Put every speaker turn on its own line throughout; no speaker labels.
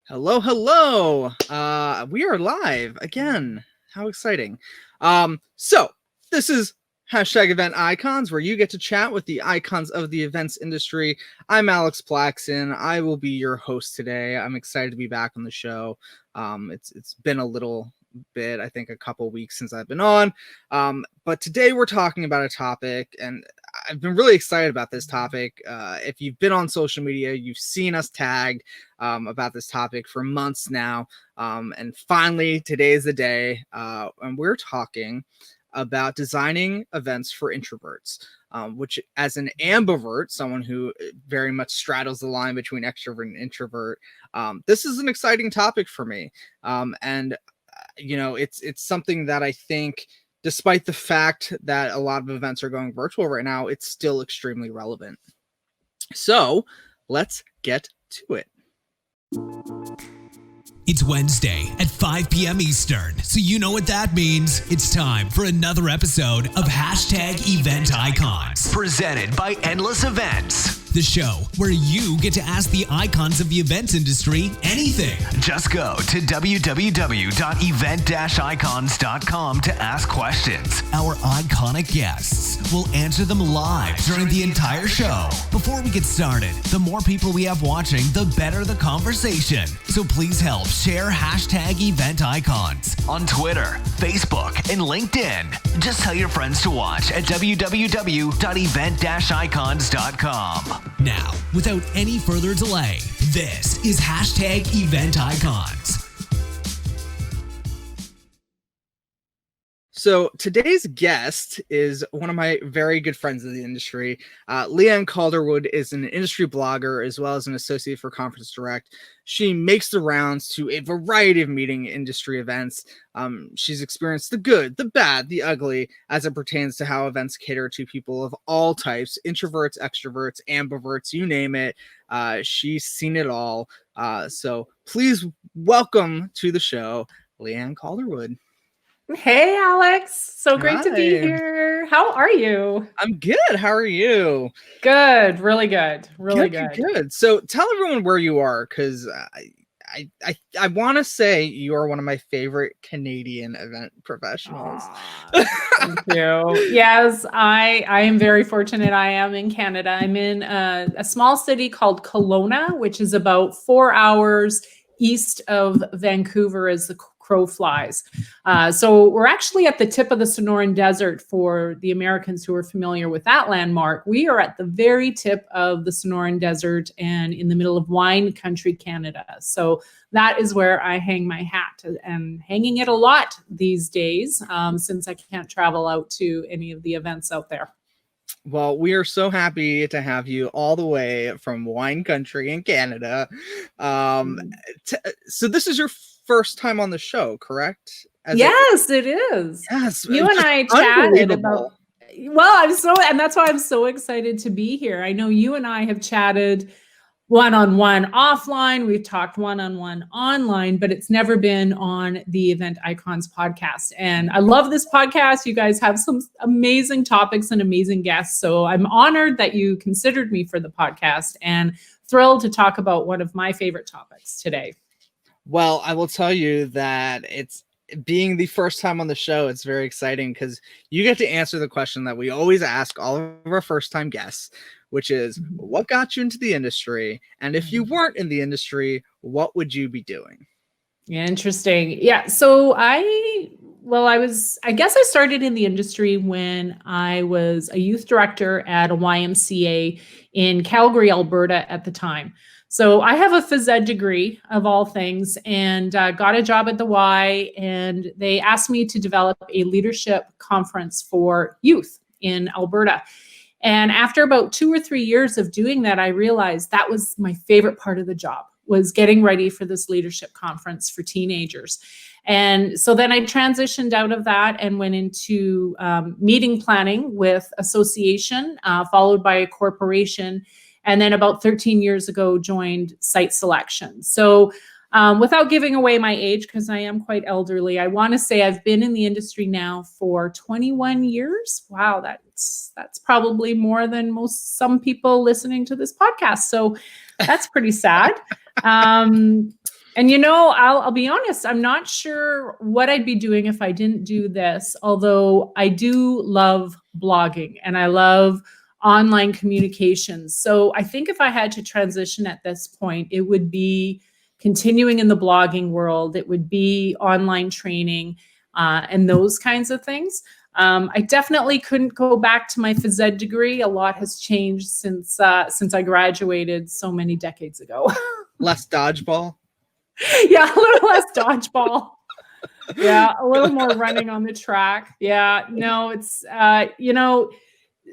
Hello, hello. We are live again. How exciting. So this is hashtag event icons, where you get to chat with the icons of the events industry. I'm Alex Plaxen. I will be your host today. I'm excited to be back on the show. It's been a little bit, I think a couple weeks since I've been on. But today we're talking about a topic, and I've been really excited about this topic. If you've been on social media, you've seen us tagged about this topic for months now. And finally, today is the day. And we're talking about designing events for introverts, which, as an ambivert, someone who very much straddles the line between extrovert and introvert, this is an exciting topic for me. And it's something that I think, despite the fact that a lot of events are going virtual right now, it's still extremely relevant. So let's get to it.
It's Wednesday at 5 p.m. Eastern, so you know what that means. It's time for another episode of Hashtag Event Icons,
presented by Endless Events,
the show where you get to ask the icons of the events industry anything.
Just go to www.event-icons.com to ask questions.
Our iconic guests will answer them live during the entire show. Before we get started, the more people we have watching, the better the conversation. So please help share hashtag event icons
on Twitter, Facebook, and LinkedIn. Just tell your friends to watch at www.event-icons.com.
Now, without any further delay, this is hashtag event icons.
So today's guest is one of my very good friends in the industry. Leanne Calderwood is an industry blogger as well as an associate for Conference Direct. She makes the rounds to a variety of meeting industry events. She's experienced the good, the bad, the ugly, as it pertains to how events cater to people of all types: introverts, extroverts, ambiverts, you name it. She's seen it all. So please welcome to the show, Leanne Calderwood.
Hey, Alex. So great to be here. How are you?
I'm good. How are you?
Good. Really good. Really good.
Good. So tell everyone where you are, because I want to say you are one of my favorite Canadian event professionals.
Thank you. Yes, I am very fortunate. I am in Canada. I'm in a small city called Kelowna, which is about 4 hours east of Vancouver as the crow flies. So we're actually at the tip of the Sonoran Desert. For the Americans who are familiar with that landmark, we are at the very tip of the Sonoran Desert and in the middle of wine country, Canada. So that is where I hang my hat, and hanging it a lot these days, since I can't travel out to any of the events out there.
Well, we are so happy to have you all the way from wine country in Canada. So this is your first time on the show, correct?
Yes, it is.
Yes.
You and I chatted about, and that's why I'm so excited to be here. I know you and I have chatted one-on-one offline. We've talked one-on-one online, but it's never been on the Event Icons podcast. And I love this podcast. You guys have some amazing topics and amazing guests. So I'm honored that you considered me for the podcast and thrilled to talk about one of my favorite topics today.
Well, I will tell you that it's being the first time on the show, it's very exciting because you get to answer the question that we always ask all of our first-time guests, which is, what got you into the industry? And if you weren't in the industry, what would you be doing?
Interesting. Yeah. So I guess I started in the industry when I was a youth director at a YMCA in Calgary, Alberta at the time. So I have a phys ed degree of all things, and got a job at the Y, and they asked me to develop a leadership conference for youth in Alberta. And after about 2 or 3 years of doing that, I realized that was my favorite part of the job, was getting ready for this leadership conference for teenagers. And so then I transitioned out of that and went into meeting planning with association, followed by a corporation. And then about 13 years ago, joined site selection. So without giving away my age, because I am quite elderly, I want to say I've been in the industry now for 21 years. Wow, that's probably more than some people listening to this podcast. So that's pretty sad. And I'll be honest, I'm not sure what I'd be doing if I didn't do this, although I do love blogging and I love online communications. So I think if I had to transition at this point, it would be continuing in the blogging world. It would be online training and those kinds of things. I definitely couldn't go back to my phys ed degree. A lot has changed since I graduated so many decades ago.
Less dodgeball.
Yeah, a little less dodgeball. Yeah, a little more running on the track. Yeah, no, it's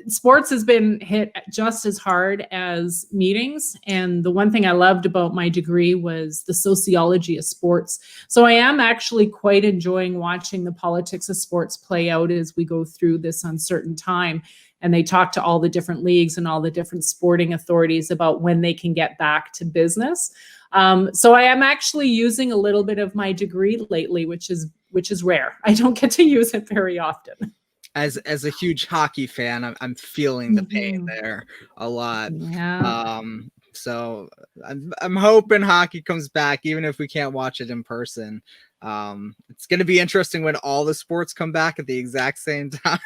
sports has been hit just as hard as meetings. And the one thing I loved about my degree was the sociology of sports. So I am actually quite enjoying watching the politics of sports play out as we go through this uncertain time. And they talk to all the different leagues and all the different sporting authorities about when they can get back to business. So I am actually using a little bit of my degree lately, which is rare. I don't get to use it very often.
As a huge hockey fan, I'm feeling the pain there a lot.
Yeah.
So I'm hoping hockey comes back, even if we can't watch it in person. It's going to be interesting when all the sports come back at the exact same time.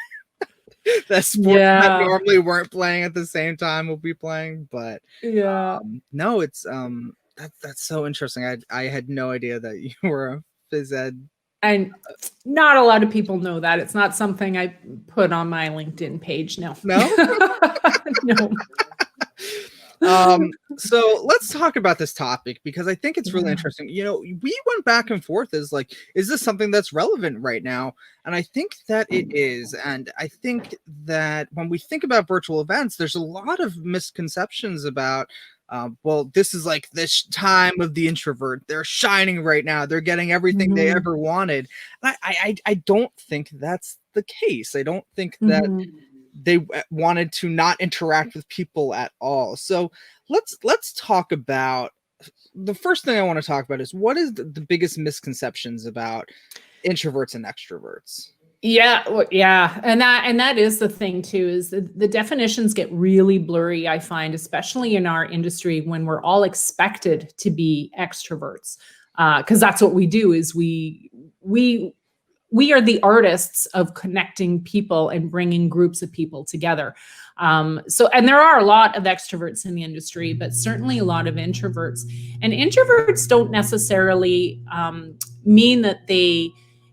That sports that normally weren't playing at the same time will be playing, but no, it's that's so interesting. I had no idea that you were a phys ed.
And not a lot of people know that. It's not something I put on my LinkedIn page. No. No.
So let's talk about this topic because I think it's really interesting. We went back and forth as like, is this something that's relevant right now? And I think that it is. And I think that when we think about virtual events, there's a lot of misconceptions about well, this is like this time of the introvert. They're shining right now. They're getting everything they ever wanted. I don't think that's the case. I don't think that they wanted to not interact with people at all. So let's talk about the first thing I want to talk about is what is the biggest misconceptions about introverts and extroverts?
Yeah. And that is the thing too, is the definitions get really blurry, I find, especially in our industry when we're all expected to be extroverts. Because that's what we do is we are the artists of connecting people and bringing groups of people together. And there are a lot of extroverts in the industry, but certainly a lot of introverts. And introverts don't necessarily mean that they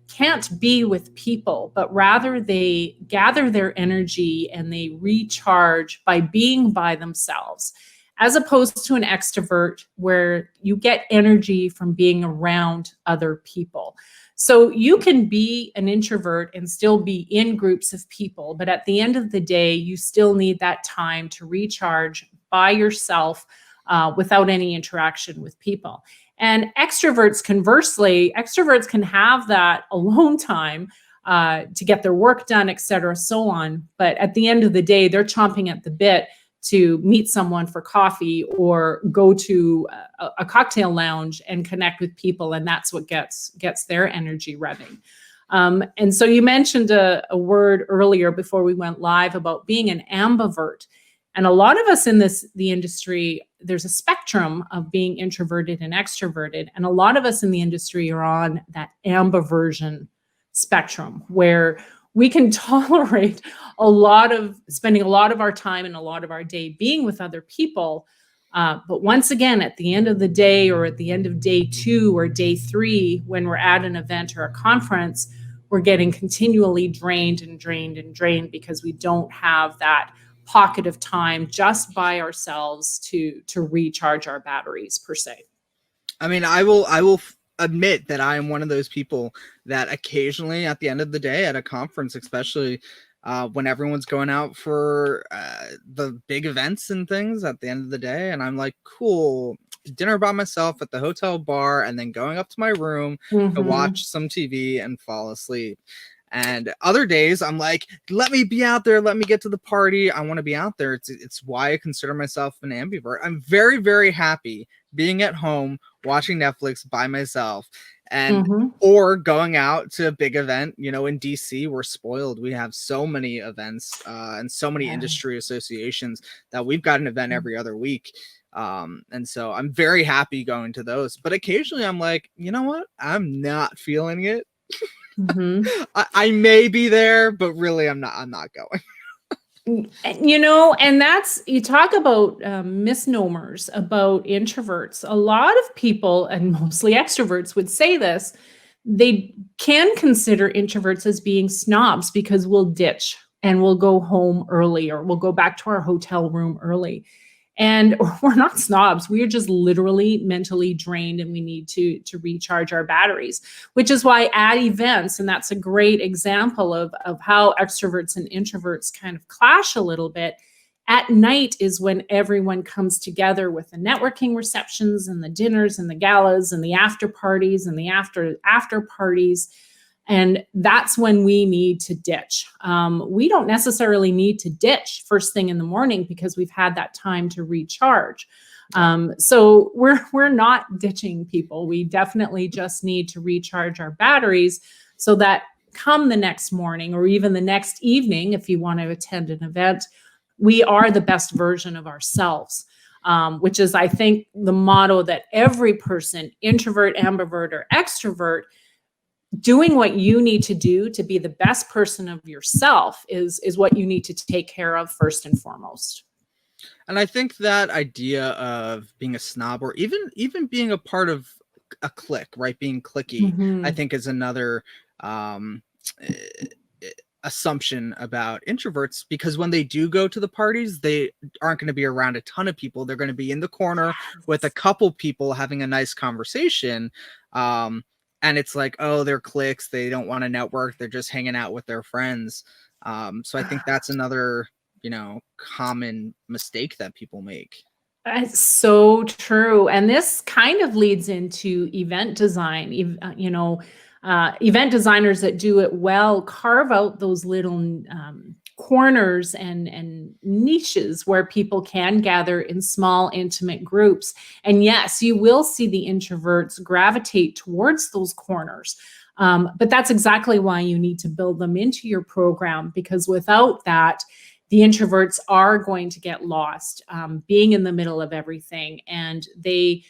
can't be with people, but rather they gather their energy and they recharge by being by themselves, as opposed to an extrovert where you get energy from being around other people. So you can be an introvert and still be in groups of people, but at the end of the day, you still need that time to recharge by yourself without any interaction with people. And extroverts, conversely, extroverts can have that alone time to get their work done, et cetera, so on. But at the end of the day, they're chomping at the bit to meet someone for coffee or go to a cocktail lounge and connect with people. And that's what gets their energy revving. And so you mentioned a word earlier before we went live about being an ambivert. And a lot of us in the industry, there's a spectrum of being introverted and extroverted. And a lot of us in the industry are on that Ambiversion spectrum where we can tolerate spending a lot of our time and a lot of our day being with other people. But once again, at the end of the day or at the end of day 2 or day 3, when we're at an event or a conference, we're getting continually drained because we don't have that pocket of time just by ourselves to recharge our batteries per se.
I mean, I will admit that I am one of those people that occasionally at the end of the day at a conference, especially when everyone's going out for the big events and things at the end of the day, and I'm like, cool, dinner by myself at the hotel bar and then going up to my room to watch some TV and fall asleep. And other days I'm like, let me be out there. Let me get to the party. I want to be out there. It's why I consider myself an ambivert. I'm very, very happy being at home, watching Netflix by myself and or going out to a big event. In DC, we're spoiled. We have so many events and so many industry associations that we've got an event every other week. And so I'm very happy going to those, but occasionally I'm like, you know what? I'm not feeling it. I may be there, but really I'm not going.
And that's, you talk about misnomers about introverts. A lot of people, and mostly extroverts, would say this. They can consider introverts as being snobs because we'll ditch and we'll go home early, or we'll go back to our hotel room early. And we're not snobs. We are just literally mentally drained, and we need to recharge our batteries, which is why at events, and that's a great example of how extroverts and introverts kind of clash a little bit. At night is when everyone comes together with the networking receptions and the dinners and the galas and the after parties and the after parties. And that's when we need to ditch. We don't necessarily need to ditch first thing in the morning because we've had that time to recharge. So we're not ditching people. We definitely just need to recharge our batteries so that come the next morning, or even the next evening, if you want to attend an event, we are the best version of ourselves. Which is, I think, the motto that every person, introvert, ambivert, or extrovert, doing what you need to do to be the best person of yourself is what you need to take care of first and foremost.
And I think that idea of being a snob, or even being a part of a clique, right? Being cliquey, I think is another assumption about introverts, because when they do go to the parties, they aren't going to be around a ton of people. They're going to be in the corner with a couple people having a nice conversation. And it's like, oh, they're cliques. They don't want to network. They're just hanging out with their friends. So I think that's another, common mistake that people make.
That's so true. And this kind of leads into event design. Event designers that do it well carve out those little corners and niches where people can gather in small, intimate groups. And yes, you will see the introverts gravitate towards those corners. But that's exactly why you need to build them into your program, because without that, the introverts are going to get lost being in the middle of everything, and they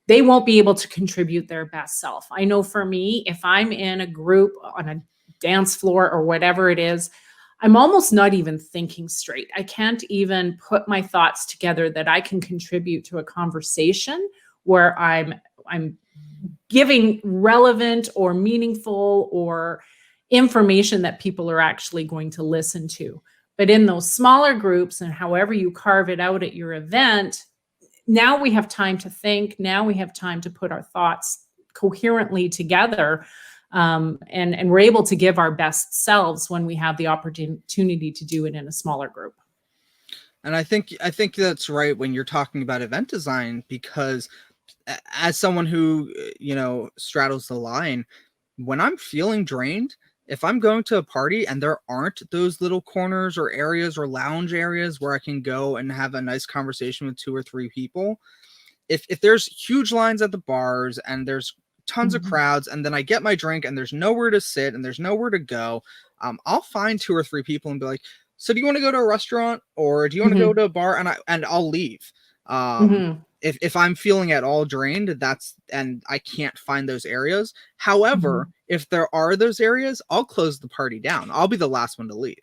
won't be able to contribute their best self. I know for me, if I'm in a group on a dance floor or whatever it is, I'm almost not even thinking straight. I can't even put my thoughts together that I can contribute to a conversation where I'm giving relevant or meaningful or information that people are actually going to listen to. But in those smaller groups, and however you carve it out at your event, now we have time to think. Now we have time to put our thoughts coherently together. And we're able to give our best selves when we have the opportunity to do it in a smaller group.
And I think that's right when you're talking about event design, because as someone who, straddles the line, when I'm feeling drained, if I'm going to a party and there aren't those little corners or areas or lounge areas where I can go and have a nice conversation with 2 or 3 people, if there's huge lines at the bars and there's tons of crowds, and then I get my drink and there's nowhere to sit and there's nowhere to go, I'll find 2 or 3 people and be like, so do you want to go to a restaurant, or do you want to go to a bar? And I'll leave. If I'm feeling at all drained, and I can't find those areas. However, if there are those areas, I'll close the party down. I'll be the last one to leave.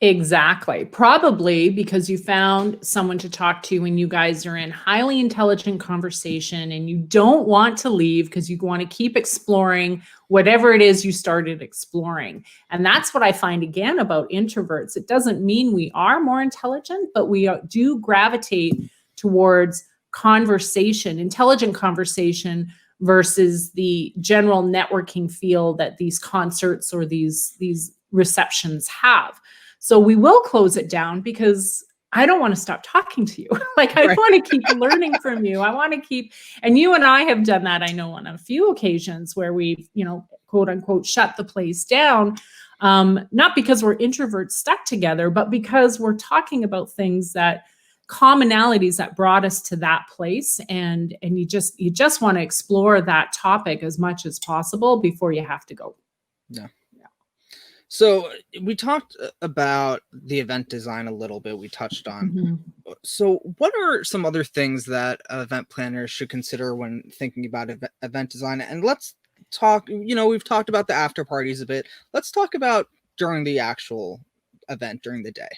Exactly. Probably because you found someone to talk to and you guys are in highly intelligent conversation, and you don't want to leave because you want to keep exploring whatever it is you started exploring. And that's what I find again about introverts. It doesn't mean we are more intelligent, but we do gravitate towards conversation, intelligent conversation, versus the general networking feel that these concerts or these receptions have. So we will close it down because I don't want to stop talking to you. I want to keep learning from you. I want to keep, and you and I have done that, I know, on a few occasions where we've, quote unquote, shut the place down. Not because we're introverts stuck together, but because we're talking about things commonalities that brought us to that place. And you just want to explore that topic as much as possible before you have to go.
Yeah. So we talked about the event design a little bit. We touched on.
Mhm.
So what are some other things that event planners should consider when thinking about event design? And let's talk, we've talked about the after parties a bit. Let's talk about during the actual event during the day.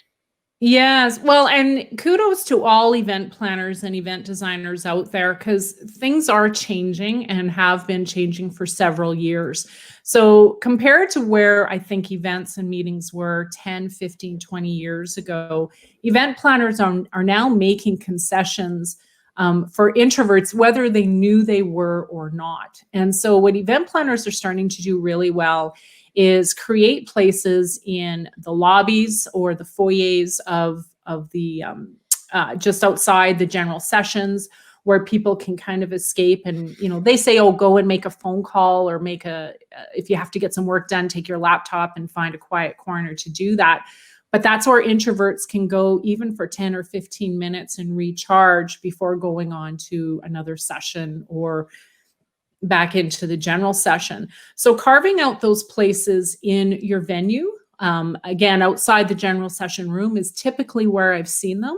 Yes. Well, and kudos to all event planners and event designers out there because things are changing and have been changing for several years. So, compared to where I think events and meetings were 10, 15, 20 years ago, event planners are now making concessions for introverts, whether they knew they were or not. And so, what event planners are starting to do really well is create places in the lobbies or the foyers of the just outside the general sessions where people can kind of escape. And they say, oh, go and make a phone call or if you have to get some work done, take your laptop and find a quiet corner to do that. But that's where introverts can go even for 10 or 15 minutes and recharge before going on to another session or back into the general session. So carving out those places in your venue, again, outside the general session room is typically where I've seen them.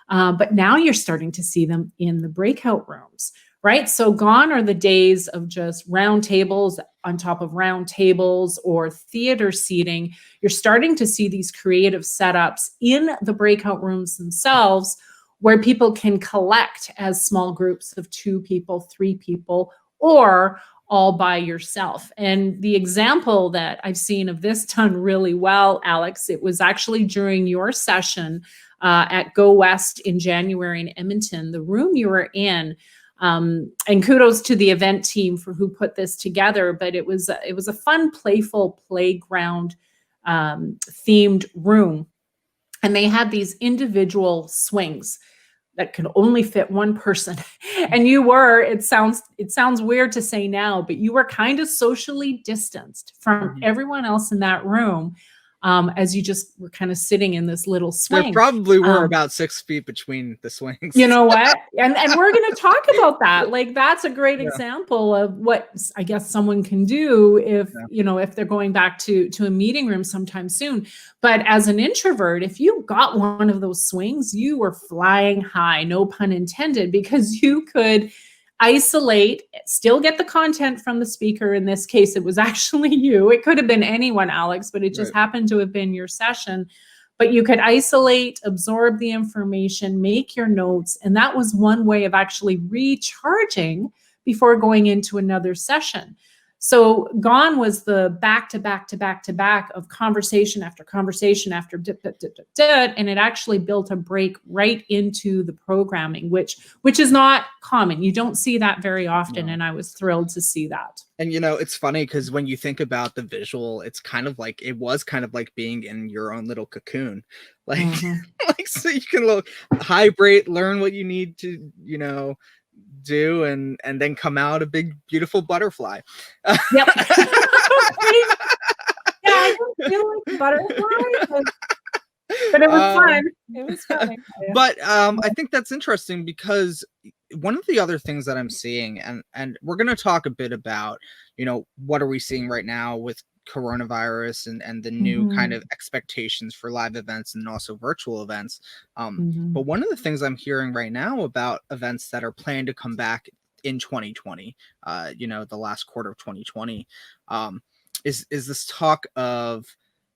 But now you're starting to see them in the breakout rooms, right? So gone are the days of just round tables on top of round tables or theater seating. You're starting to see these creative setups in the breakout rooms themselves where people can collect as small groups of 2 people, 3 people, or all by yourself. And the example that I've seen of this done really well, Alex, it was actually during your session at Go West in January in Edmonton, the room you were in. And kudos to the event team for who put this together, but it was a fun, playful playground themed room. And they had these individual swings that could only fit one person. And it sounds weird to say now, but you were kind of socially distanced from everyone else in that room as you just were kind of sitting in this little swing.
There probably were about 6 feet between the swings.
You know what? And we're going to talk about that. Like, that's a great example of what I guess someone can do if, if they're going back to a meeting room sometime soon. But as an introvert, if you got one of those swings, you were flying high, no pun intended, because you could isolate, still get the content from the speaker. In this case, it was actually you. It could have been anyone, Alex, but it just happened to have been your session. But you could isolate, absorb the information, make your notes. And that was one way of actually recharging before going into another session. So gone was the back to back to back to back of conversation after conversation after and it actually built a break right into the programming, which is not common. You don't see that very often, and I was thrilled to see that.
And it's funny because when you think about the visual, it was kind of like being in your own little cocoon, like so you can hydrate, learn what you need to do and then come out a big beautiful butterfly.
Yep. Yeah, I don't feel like butterfly, but it was fun. It was fun.
But I think that's interesting because one of the other things that I'm seeing, and we're going to talk a bit about, what are we seeing right now with coronavirus and the new kind of expectations for live events and also virtual events. But one of the things I'm hearing right now about events that are planned to come back in 2020, the last quarter of 2020, is this talk of,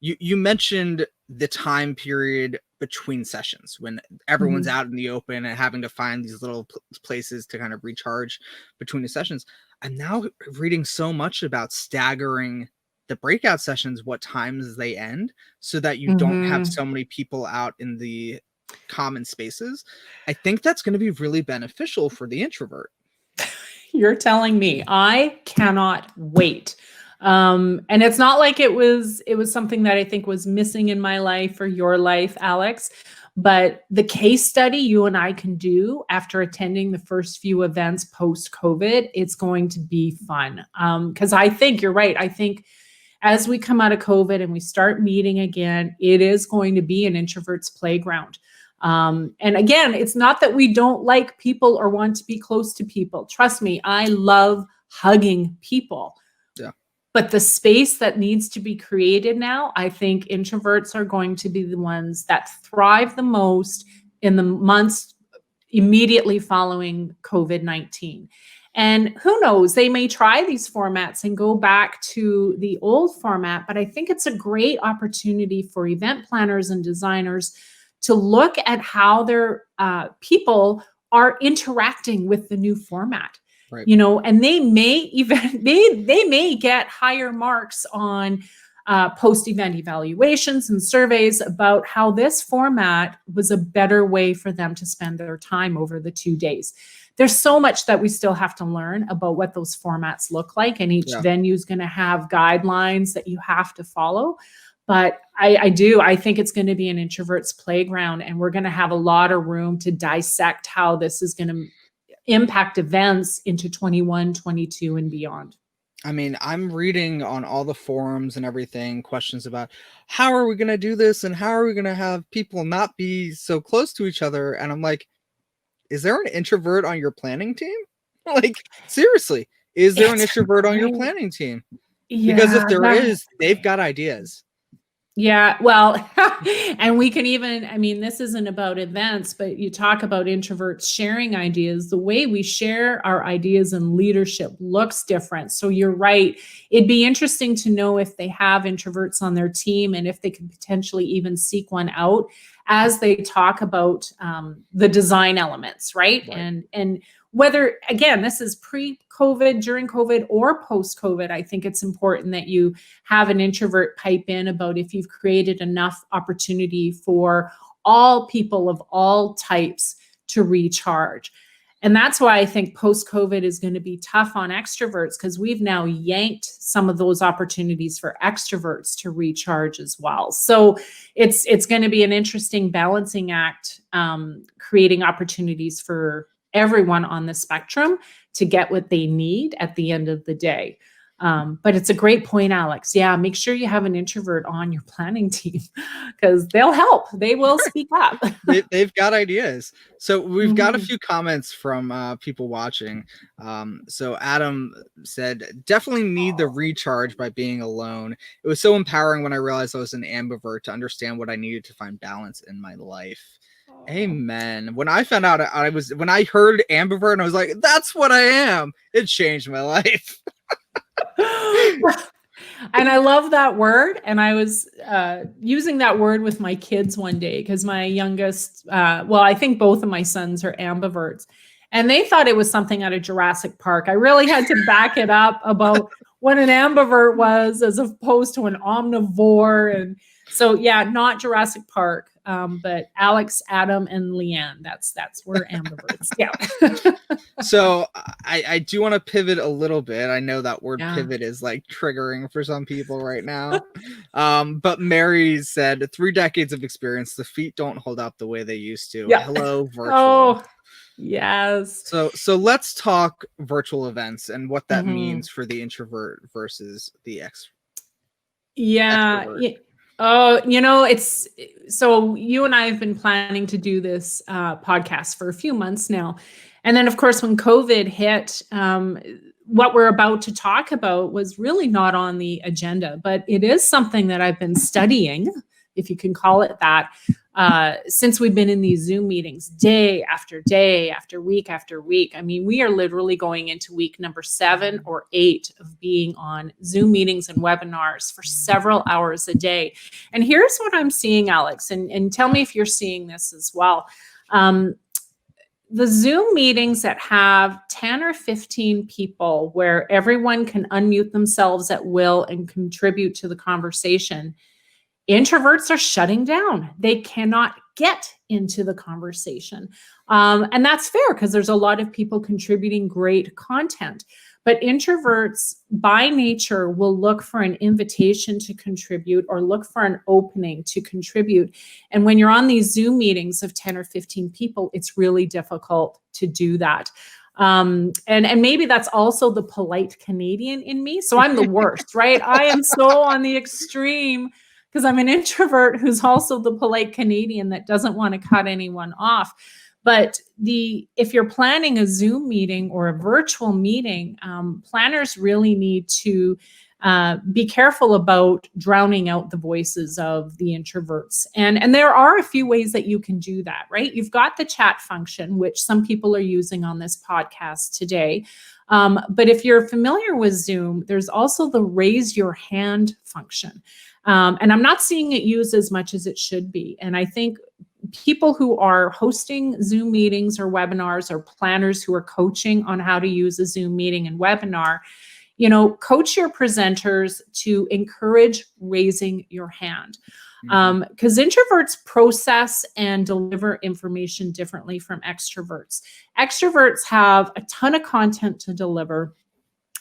you mentioned the time period between sessions when everyone's out in the open and having to find these little places to kind of recharge between the sessions. I'm now reading so much about staggering the breakout sessions, what times they end, so that you don't have so many people out in the common spaces. I think that's going to be really beneficial for the introvert.
You're telling me. I cannot wait. And it's not like it was something that I think was missing in my life or your life, Alex, but the case study you and I can do after attending the first few events post-COVID, it's going to be fun. Because I think you're right. I think as we come out of COVID and we start meeting again, it is going to be an introvert's playground. And again, it's not that we don't like people or want to be close to people. Trust me, I love hugging people.
Yeah.
But the space that needs to be created now, I think introverts are going to be the ones that thrive the most in the months immediately following COVID-19. And who knows, they may try these formats and go back to the old format, but I think it's a great opportunity for event planners and designers to look at how their people are interacting with the new format.
Right.
You know, and they may even they may get higher marks on post-event evaluations and surveys about how this format was a better way for them to spend their time over the 2 days. There's so much that we still have to learn about what those formats look like, and each venue is going to have guidelines that you have to follow. But I think it's going to be an introvert's playground, and we're going to have a lot of room to dissect how this is going to impact events into 21, 22 and beyond.
I mean, I'm reading on all the forums and everything, questions about how are we going to do this and how are we going to have people not be so close to each other? And I'm like, is there an introvert on your planning team? Like, seriously, is there an introvert on your planning team? Because if there is, they've got ideas.
Yeah, well, and we can even, I mean, this isn't about events, but you talk about introverts sharing ideas. The way we share our ideas in leadership looks different. So you're right. It'd be interesting to know if they have introverts on their team and if they could potentially even seek one out as they talk about the design elements, right? And whether, again, this is pre-COVID, during COVID, or post-COVID, I think it's important that you have an introvert pipe in about if you've created enough opportunity for all people of all types to recharge. And that's why I think post-COVID is going to be tough on extroverts, because we've now yanked some of those opportunities for extroverts to recharge as well. So it's going to be an interesting balancing act, creating opportunities for everyone on the spectrum to get what they need at the end of the day. But it's a great point, Alex. Yeah, make sure you have an introvert on your planning team because they'll help. They will speak up.
They've got ideas. So we've got a few comments from people watching. So Adam said, definitely need the recharge by being alone. It was so empowering when I realized I was an ambivert to understand what I needed to find balance in my life. Amen. When I found out when I heard ambivert and I was like, that's what I am, it changed my life.
And I love that word. And I was using that word with my kids one day because my youngest, I think both of my sons are ambiverts. And they thought it was something out of Jurassic Park. I really had to back it up about what an ambivert was as opposed to an omnivore. And so, yeah, not Jurassic Park, but Alex, Adam, and Leanne. That's we're ambiverts. Yeah.
So I do want to pivot a little bit. I know that word pivot is like triggering for some people right now. But Mary said 3 decades of experience. The feet don't hold up the way they used to. Yeah. Hello, virtual.
Oh, yes.
So let's talk virtual events and what that means for the introvert versus the extrovert.
Oh, it's so you and I have been planning to do this podcast for a few months now. And then, of course, when COVID hit, what we're about to talk about was really not on the agenda, but it is something that I've been studying, if you can call it that, since we've been in these Zoom meetings day after day, after week after week. I mean, we are literally going into week number 7 or 8 of being on Zoom meetings and webinars for several hours a day. And here's what I'm seeing, Alex, and tell me if you're seeing this as well. The Zoom meetings that have 10 or 15 people where everyone can unmute themselves at will and contribute to the conversation, introverts are shutting down. They cannot get into the conversation. And that's fair because there's a lot of people contributing great content. But introverts by nature will look for an invitation to contribute or look for an opening to contribute. And when you're on these Zoom meetings of 10 or 15 people, it's really difficult to do that. And maybe that's also the polite Canadian in me. So I'm the worst, right? I am so on the extreme because I'm an introvert who's also the polite Canadian that doesn't want to cut anyone off. But if you're planning a Zoom meeting or a virtual meeting, planners really need to be careful about drowning out the voices of the introverts. And there are a few ways that you can do that, right? You've got the chat function, which some people are using on this podcast today. But if you're familiar with Zoom, there's also the raise your hand function. And I'm not seeing it used as much as it should be. And I think people who are hosting Zoom meetings or webinars, or planners who are coaching on how to use a Zoom meeting and webinar, coach your presenters to encourage raising your hand. Because introverts process and deliver information differently from extroverts. Extroverts have a ton of content to deliver,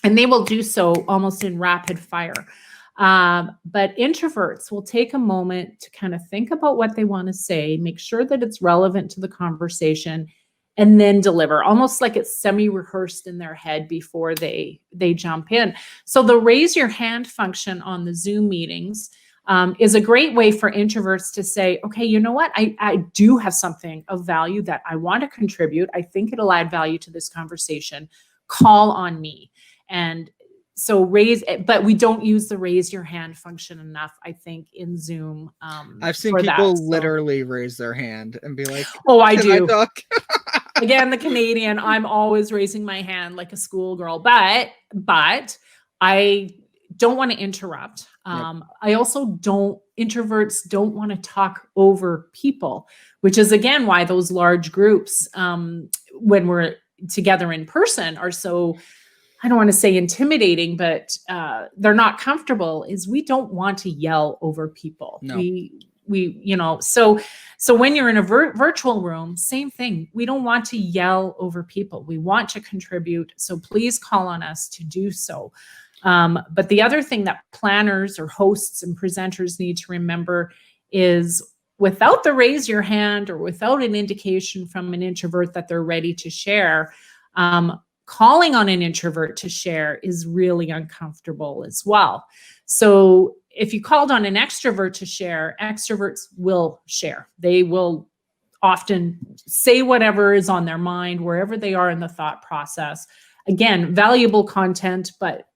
and they will do so almost in rapid fire. But introverts will take a moment to kind of think about what they want to say, make sure that it's relevant to the conversation, and then deliver, almost like it's semi-rehearsed in their head before they jump in. So the raise your hand function on the Zoom meetings is a great way for introverts to say, okay, you know what? I do have something of value that I want to contribute. I think it'll add value to this conversation. Call on me. And so but we don't use the raise your hand function enough, I think, in Zoom.
I've seen people literally raise their hand and be like,
oh, I do.
I talk?
Again, the Canadian, I'm always raising my hand like a schoolgirl, but I don't want to interrupt. I also introverts don't want to talk over people, which is again why those large groups, when we're together in person, are so, I don't want to say intimidating, but they're not comfortable, is we don't want to yell over people.
No.
So when you're in a virtual room, same thing. We don't want to yell over people. We want to contribute. So please call on us to do so. But the other thing that planners or hosts and presenters need to remember is, without the raise your hand or without an indication from an introvert that they're ready to share, calling on an introvert to share is really uncomfortable as well. So if you called on an extrovert to share, extroverts will share. They will often say whatever is on their mind, wherever they are in the thought process. Again, valuable content, but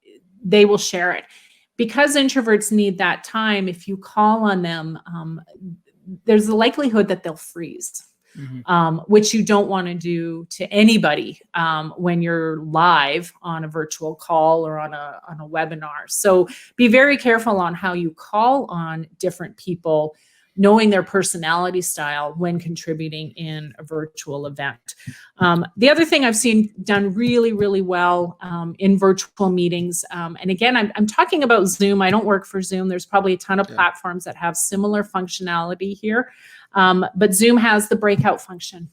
they will share it. Because introverts need that time, if you call on them, there's the likelihood that they'll freeze. Which you don't want to do to anybody when you're live on a virtual call or on a webinar. So be very careful on how you call on different people, knowing their personality style when contributing in a virtual event. The other thing I've seen done really, really well in virtual meetings, and again, I'm talking about Zoom. I don't work for Zoom. There's probably a ton of platforms that have similar functionality here. But Zoom has the breakout function.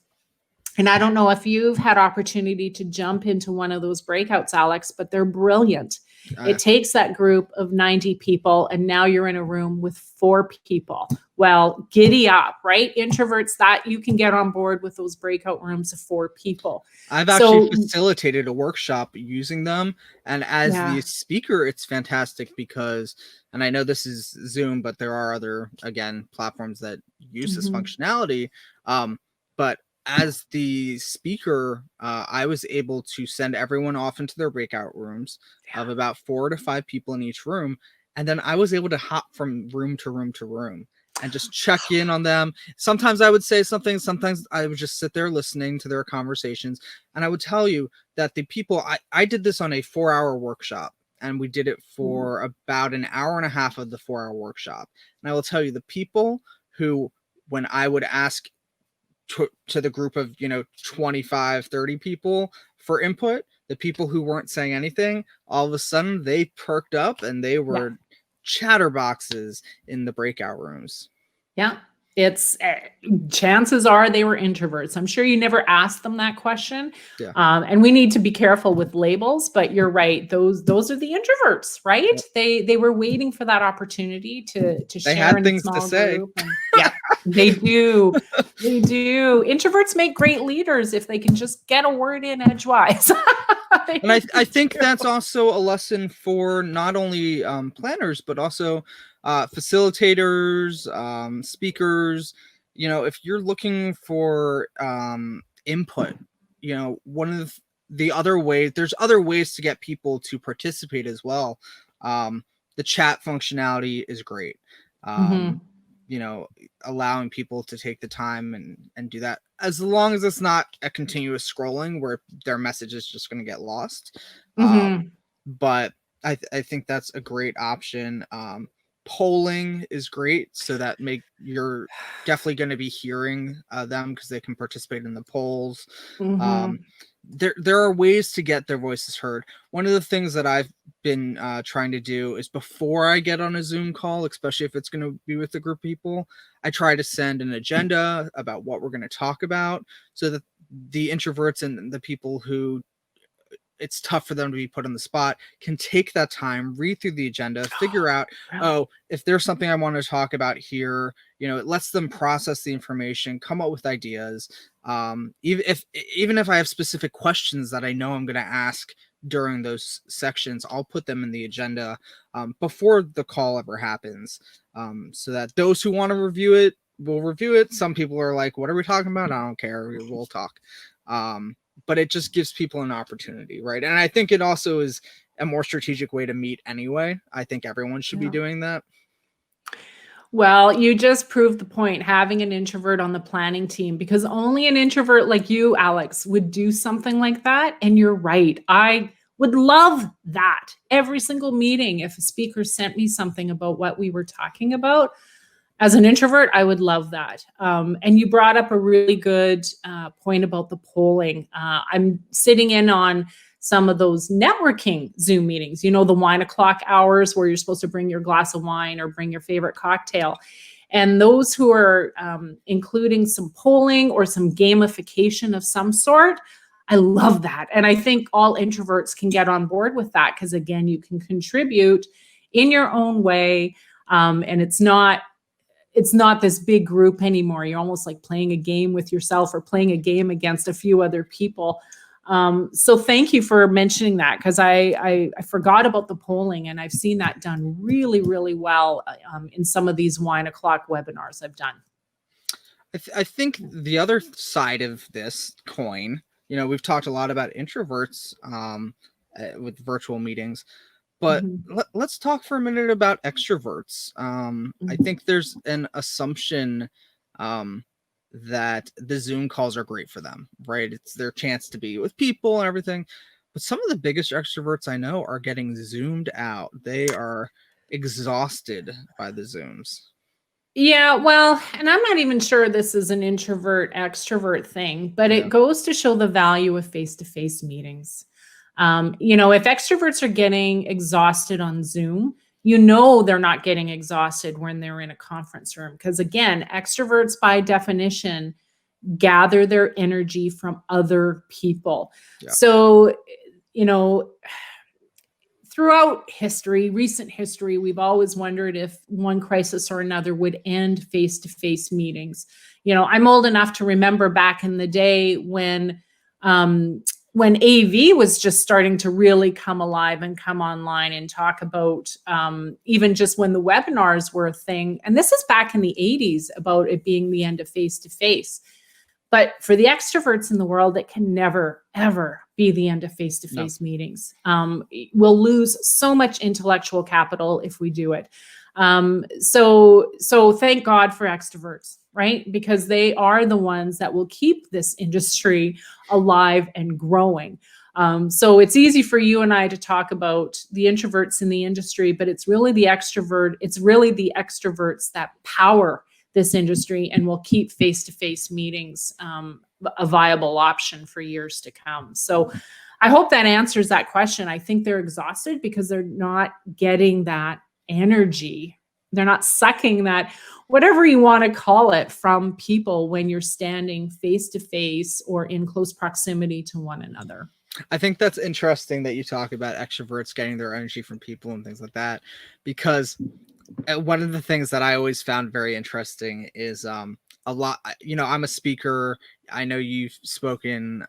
And I don't know if you've had opportunity to jump into one of those breakouts, Alex, but they're brilliant. It takes that group of 90 people, and now you're in a room with 4 people. Well, giddy up, right? Introverts, that you can get on board with those breakout rooms of 4 people.
I've actually facilitated a workshop using them. And as the speaker, it's fantastic because, and I know this is Zoom, but there are other, again, platforms that use this functionality. But as the speaker, I was able to send everyone off into their breakout rooms of about 4 to 5 people in each room. And then I was able to hop from room to room to room and just check in on them. Sometimes I would say something. Sometimes I would just sit there listening to their conversations. And I would tell you that the people, I did this on a 4-hour workshop, and we did it for about an hour and a half of the 4-hour workshop. And I will tell you, the people who, when I would ask to the group of 25 30 people for input, the people who weren't saying anything, all of a sudden they perked up and they were chatterboxes in the breakout rooms.
It's chances are they were introverts. I'm sure you never asked them that question. And we need to be careful with labels, but you're right. Those are the introverts, right? They were waiting for that opportunity to share in a small group. And, they do. They do. Introverts make great leaders if they can just get a word in edgewise.
And I think that's also a lesson for not only planners, but also facilitators, speakers. If you're looking for input, one of the other ways, there's other ways to get people to participate as well. The chat functionality is great. Allowing people to take the time and do that, as long as it's not a continuous scrolling where their message is just going to get lost. But I think that's a great option. Polling is great, so that you're definitely going to be hearing them because they can participate in the polls. There are ways to get their voices heard. One of the things that I've been trying to do is, before I get on a Zoom call, especially if it's going to be with a group of people, I try to send an agenda about what we're going to talk about, so that the introverts and the people who it's tough for them to be put on the spot can take that time, read through the agenda, figure out, if there's something I want to talk about here, it lets them process the information, come up with ideas. Even if I have specific questions that I know I'm going to ask during those sections, I'll put them in the agenda before the call ever happens, so that those who want to review it will review it. Some people are like, what are we talking about? I don't care. We'll talk. But it just gives people an opportunity, right? And I think it also is a more strategic way to meet anyway. I think everyone should be doing that.
Well, you just proved the point, having an introvert on the planning team, because only an introvert like you, Alex, would do something like that. And you're right. I would love that every single meeting. If a speaker sent me something about what we were talking about, as an introvert, I would love that. And you brought up a really good point about the polling. I'm sitting in on some of those networking Zoom meetings, the wine o'clock hours where you're supposed to bring your glass of wine or bring your favorite cocktail. And those who are including some polling or some gamification of some sort, I love that. And I think all introverts can get on board with that, because again, you can contribute in your own way. And it's not this big group anymore. You're almost like playing a game with yourself or playing a game against a few other people. So thank you for mentioning that, because I forgot about the polling, and I've seen that done really, really well in some of these wine o'clock webinars I've done.
I think the other side of this coin, we've talked a lot about introverts with virtual meetings, but let's talk for a minute about extroverts. I think there's an assumption that the Zoom calls are great for them, right? It's their chance to be with people and everything. But some of the biggest extroverts I know are getting zoomed out. They are exhausted by the Zooms.
Yeah, well, and I'm not even sure this is an introvert extrovert thing, but it goes to show the value of face-to-face meetings. If extroverts are getting exhausted on Zoom, they're not getting exhausted when they're in a conference room. Because again, extroverts by definition gather their energy from other people. Yeah. So, throughout recent history, we've always wondered if one crisis or another would end face-to-face meetings. I'm old enough to remember back in the day when AV was just starting to really come alive and come online, and talk about even just when the webinars were a thing. And this is back in the 80s, about it being the end of face-to-face. But for the extroverts in the world, it can never, ever be the end of face-to-face meetings. We'll lose so much intellectual capital if we do it. So thank God for extroverts, right? Because they are the ones that will keep this industry alive and growing. So it's easy for you and I to talk about the introverts in the industry, but it's really the extroverts that power this industry and will keep face-to-face meetings a viable option for years to come. So I hope that answers that question. I think they're exhausted because they're not getting that energy. They're not sucking that, whatever you want to call it, from people when you're standing face-to-face or in close proximity to one another.
I think that's interesting that you talk about extroverts getting their energy from people and things like that, because one of the things that I always found very interesting is a lot, I'm a speaker. I know you've spoken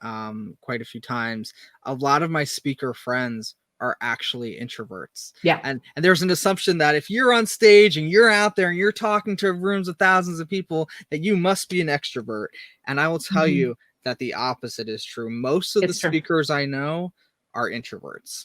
quite a few times. A lot of my speaker friends are actually introverts.
Yeah.
And there's an assumption that if you're on stage and you're out there and you're talking to rooms of thousands of people, that you must be an extrovert. And I will tell you that the opposite is true. Most of the speakers I know are introverts.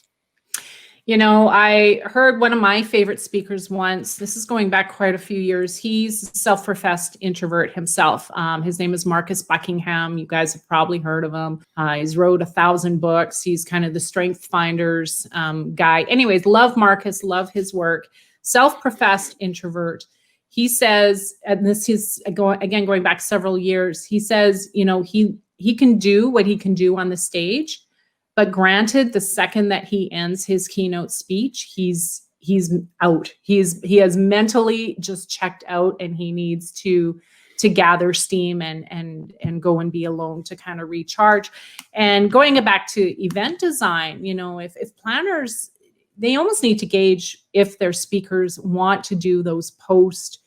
You know, I heard one of my favorite speakers once. This is going back quite a few years. He's a self-professed introvert himself. His name is Marcus Buckingham. You guys have probably heard of him. He's wrote 1,000 books. He's kind of the Strength Finders guy. Anyways, love Marcus, love his work. Self-professed introvert. He says, and this is going back several years. He says, you know, he can do what he can do on the stage. But granted, the second that he ends his keynote speech, he's out. He has mentally just checked out, and he needs to gather steam and go and be alone to kind of recharge. And going back to event design, you know, if planners, they almost need to gauge if their speakers want to do those post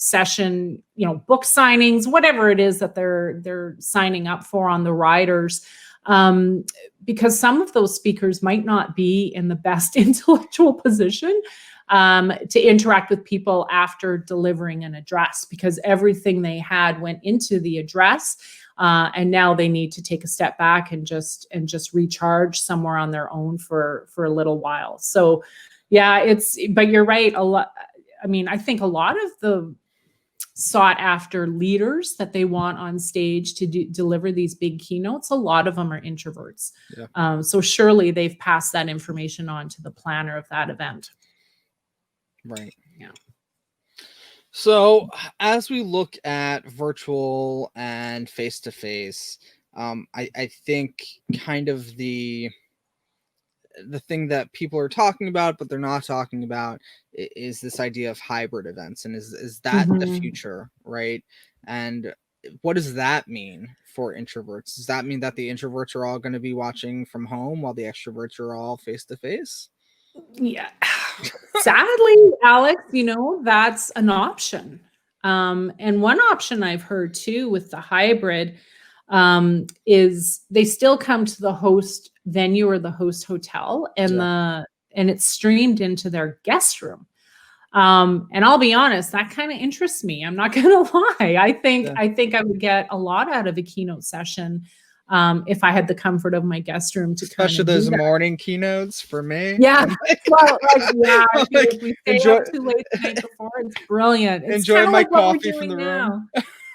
session, you know, book signings, whatever it is that they're signing up for on the riders. Because some of those speakers might not be in the best intellectual position to interact with people after delivering an address, because everything they had went into the address, and now they need to take a step back and just recharge somewhere on their own for a little while. So, yeah, but you're right. I mean, I think a lot of the sought after leaders that they want on stage to deliver these big keynotes, a lot of them are introverts. Yeah. So surely they've passed that information on to the planner of that event.
Right.
Yeah.
So as we look at virtual and face-to-face, I think kind of the thing that people are talking about, but they're not talking about, is this idea of hybrid events. And is that the future, right? And what does that mean for introverts? Does that mean that the introverts are all going to be watching from home while the extroverts are all face-to-face?
Yeah. Sadly, Alex, you know, that's an option. And one option I've heard too with the hybrid is they still come to the host venue or the host hotel, and it's streamed into their guest room. And I'll be honest, that kind of interests me. I'm not gonna lie. I think I would get a lot out of a keynote session if I had the comfort of my guest room to
especially those morning keynotes for me.
Yeah. Well, if we stay up too late the night before, it's brilliant. It's
enjoy my coffee from the room.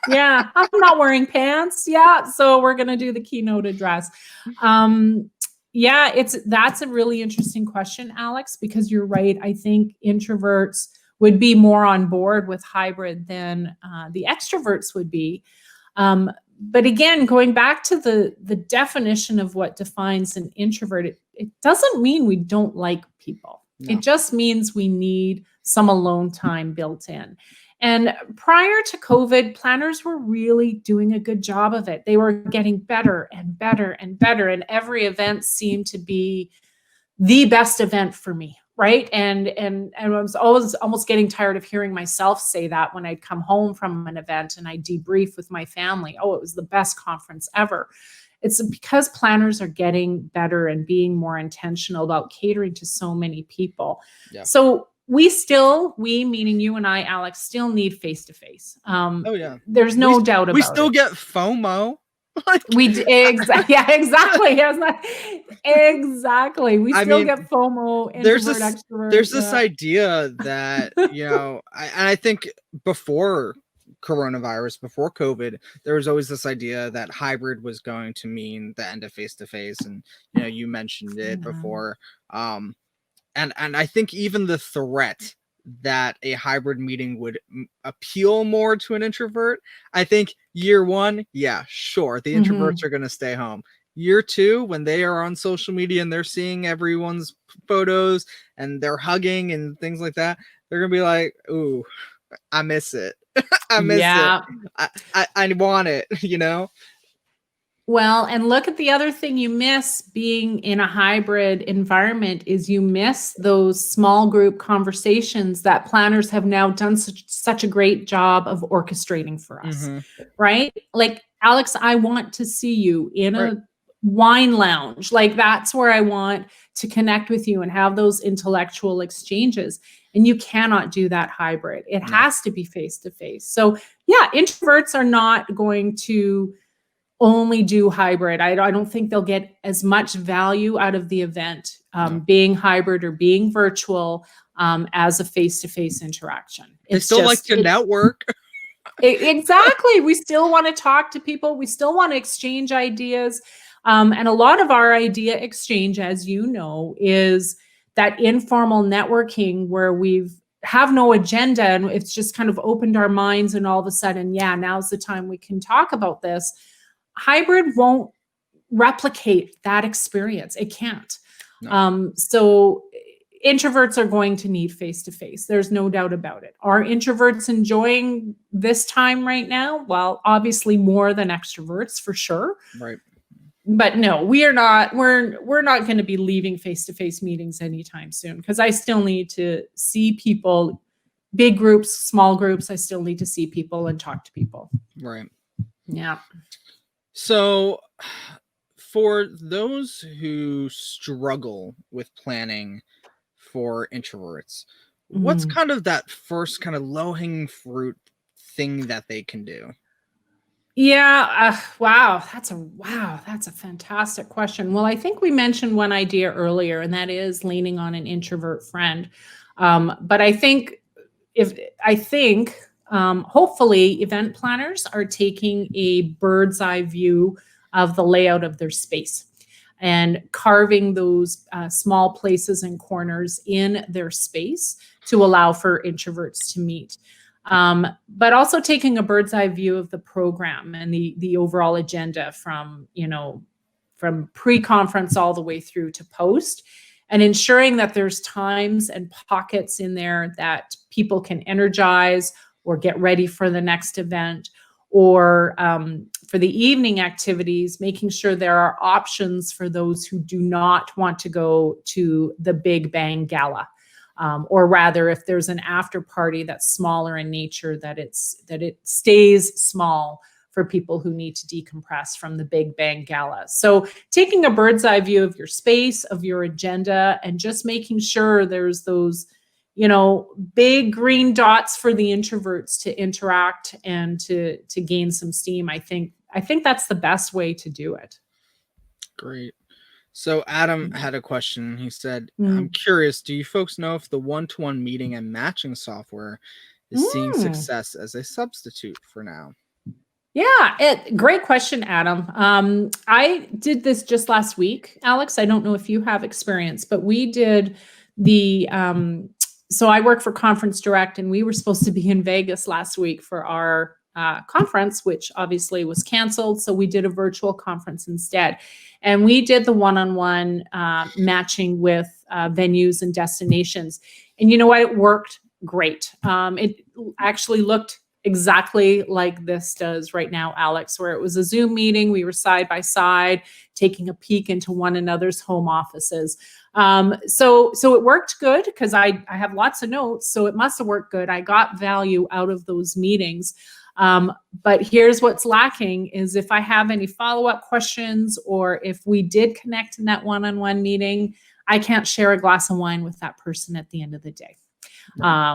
Yeah, I'm not wearing pants. Yeah, so we're gonna do the keynote address. Yeah, that's a really interesting question, Alex, because you're right. I think introverts would be more on board with hybrid than the extroverts would be. But again, going back to the definition of what defines an introvert, it doesn't mean we don't like people. No. It just means we need some alone time built in. And prior to COVID, planners were really doing a good job of it. They were getting better and better and better. And every event seemed to be the best event for me, right? And I was always almost getting tired of hearing myself say that when I'd come home from an event and I debrief with my family. Oh, it was the best conference ever. It's because planners are getting better and being more intentional about catering to so many people. Yeah. So we meaning you and I, Alex, still need face-to-face. There's no doubt about it.
We still get FOMO.
Exactly. Exactly. We still get FOMO.
There's this idea that, you know, I think before coronavirus, before COVID, there was always this idea that hybrid was going to mean the end of face-to-face. And, you know, you mentioned it before. And I think even the threat that a hybrid meeting would appeal more to an introvert, I think year one, yeah, sure, the introverts are going to stay home. Year two, when they are on social media and they're seeing everyone's photos and they're hugging and things like that, they're going to be like, ooh, I miss it. I miss it. I want it, you know?
Well, and look at the other thing you miss being in a hybrid environment is you miss those small group conversations that planners have now done such a great job of orchestrating for us, right? Like, Alex, I want to see you in a wine lounge. Like, that's where I want to connect with you and have those intellectual exchanges. And you cannot do that hybrid. It has to be face-to-face. So yeah, introverts are not going to only do hybrid. I don't think they'll get as much value out of the event being hybrid or being virtual as a face-to-face interaction.
They still like to network.
Exactly. We still want to talk to people. We still want to exchange ideas. And a lot of our idea exchange, as you know, is that informal networking where we have no agenda and it's just kind of opened our minds and all of a sudden, yeah, now's the time we can talk about this. Hybrid won't replicate that experience. It can't.
No.
So introverts are going to need face-to-face. There's no doubt about it. Are introverts enjoying this time right now? Well, obviously more than extroverts for sure.
Right.
But no, we are not. We're not going to be leaving face-to-face meetings anytime soon because I still need to see people, big groups, small groups. I still need to see people and talk to people.
Right.
Yeah.
So for those who struggle with planning for introverts, what's kind of that first kind of low-hanging fruit thing that they can do?
Yeah. Wow. That's a fantastic question. Well, I think we mentioned one idea earlier, and that is leaning on an introvert friend. But I think hopefully event planners are taking a bird's eye view of the layout of their space and carving those small places and corners in their space to allow for introverts to meet. But also taking a bird's eye view of the program and the overall agenda from pre-conference all the way through to post, and ensuring that there's times and pockets in there that people can energize or get ready for the next event, or for the evening activities, making sure there are options for those who do not want to go to the big bang gala. Or rather, if there's an after party that's smaller in nature, that it stays small for people who need to decompress from the big bang gala. So taking a bird's eye view of your space, of your agenda, and just making sure there's those, big green dots for the introverts to interact and to gain some steam. I think that's the best way to do it.
Great. So Adam had a question. He said, I'm curious, do you folks know if the one-to-one meeting and matching software is seeing success as a substitute for now?
Yeah, great question, Adam. I did this just last week, Alex. I don't know if you have experience, but we did so I work for Conference Direct, and we were supposed to be in Vegas last week for our conference, which obviously was canceled. So we did a virtual conference instead. And we did the one-on-one matching with venues and destinations. And you know what? It worked great. It actually looked exactly like this does right now, Alex, where it was a Zoom meeting. We were side by side, taking a peek into one another's home offices. So it worked good because I have lots of notes. So it must have worked good. I got value out of those meetings. But here's what's lacking is if I have any follow-up questions, or if we did connect in that one-on-one meeting, I can't share a glass of wine with that person at the end of the day.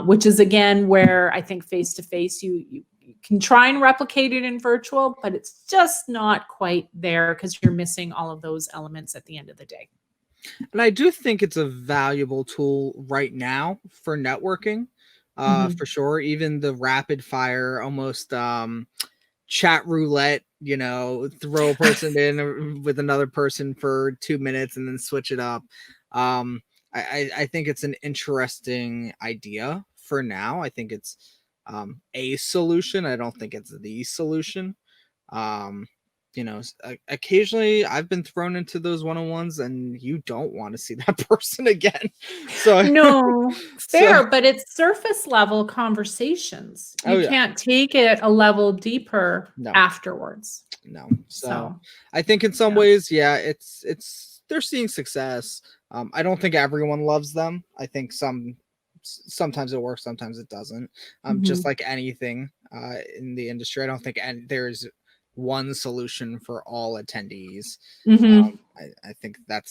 Which is again where I think face-to-face you can try and replicate it in virtual, but it's just not quite there because you're missing all of those elements at the end of the day.
And I do think it's a valuable tool right now for networking, for sure. Even the rapid fire, almost chat roulette, throw a person in with another person for 2 minutes and then switch it up. I think it's an interesting idea for now. I think it's a solution. I don't think it's the solution. Occasionally I've been thrown into those one-on-ones and you don't want to see that person again. So
no, fair, but it's surface level conversations. You can't take it a level deeper afterwards.
No. So I think in some ways, it's they're seeing success. I don't think everyone loves them. I think sometimes it works, sometimes it doesn't. Just like anything in the industry, I don't think there's one solution for all attendees. I think that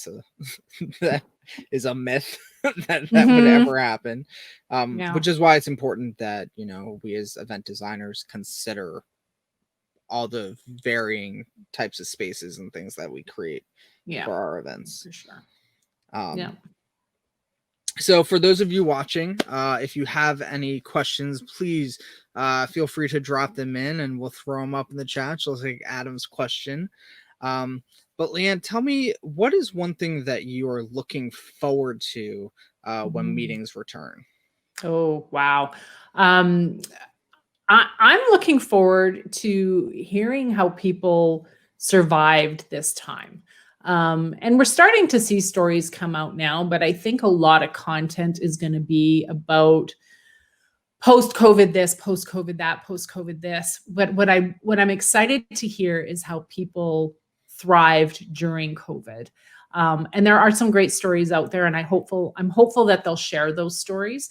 is a myth that would ever happen. Which is why it's important that we as event designers consider all the varying types of spaces and things that we create for our events.
For sure.
So for those of you watching, if you have any questions, please feel free to drop them in and we'll throw them up in the chat. So let's take Adam's question. But Leanne, tell me, what is one thing that you are looking forward to when meetings return?
Oh, wow. I'm looking forward to hearing how people survived this time. And we're starting to see stories come out now, but I think a lot of content is going to be about post-COVID this, post-COVID that, post-COVID this. But what I'm excited to hear is how people thrived during COVID. And there are some great stories out there, and I'm hopeful that they'll share those stories.